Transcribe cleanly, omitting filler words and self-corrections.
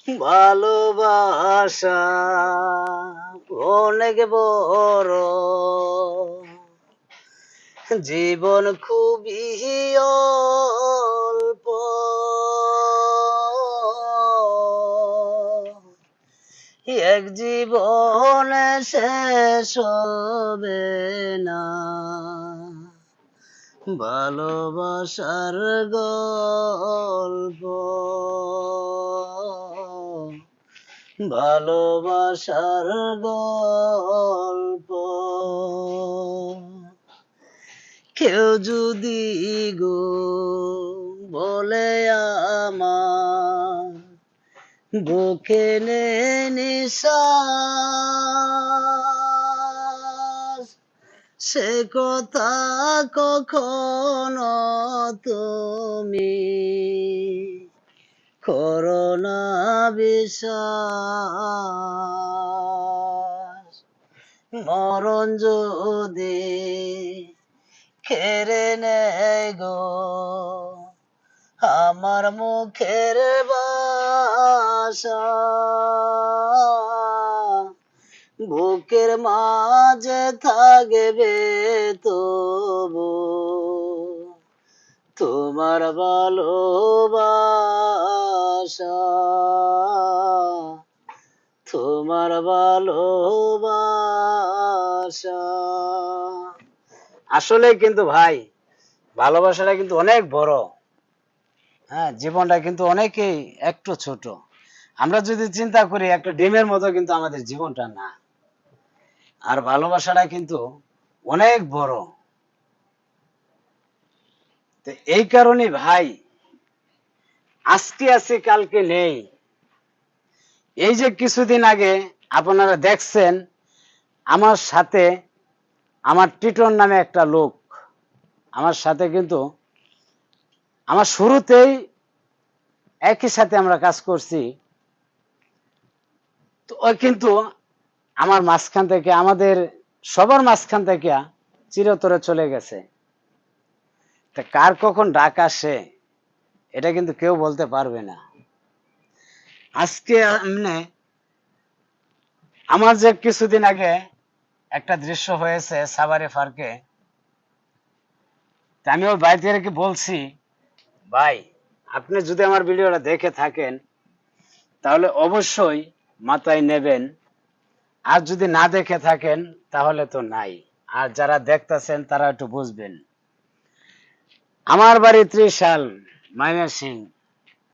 ভালোবাসা অনেক বড়, জীবন খুবই অল্প, এক জীবনে শেষ হবে না ভালোবাসার গল্প, ভালোবাসার গল্প। কেউ যদি গো বলে আমার বুকে নেই নিঃশ্বাস, সে কথা কখনো তুমি করো না বিশ্বাস। মরণ যদি কেড়ে নেয় গো আমার মুখের ভাষা, বুকের মাঝে থাকবে তবু তোমার ভালোবাসা, তোমার ভালোবাসা। আসলে কিন্তু ভাই ভালোবাসাটা কিন্তু অনেক বড়। হ্যাঁ, জীবনটা কিন্তু অনেকেই একটু ছোট। আমরা যদি চিন্তা করি একটা ডিমের মতো কিন্তু আমাদের জীবনটা না, আর ভালোবাসাটা কিন্তু অনেক বড়। তো এই কারণে ভাই আজকে আছে কালকে নেই। এই যে কিছুদিন আগে আপনারা দেখছেন আমার সাথে আমার টিটন নামে একটা লোক আমার সাথে কিন্তু আমার শুরুতেই একই সাথে আমরা কাজ করছি, তো ওই কিন্তু আমার মাঝখান থেকে আমাদের সবার মাঝখান থেকে চিরতরে চলে গেছে। তা কার কখন ডাক আসে এটা কিন্তু কেউ বলতে পারবে না। আজকে আমার যে কিছুদিন আগে একটা দৃশ্য হয়েছে সাভারে পার্কে, আমি ওই ভাইদেরকে বলছি, ভাই আপনি যদি আমার ভিডিওটা দেখে থাকেন তাহলে অবশ্যই মাথায় নেবেন, আর যদি না দেখে থাকেন তাহলে তো নাই, আর যারা দেখতেছেন তারা একটু বুঝবেন। আমার বাড়ি ত্রিশাল ময়মনসিংহ,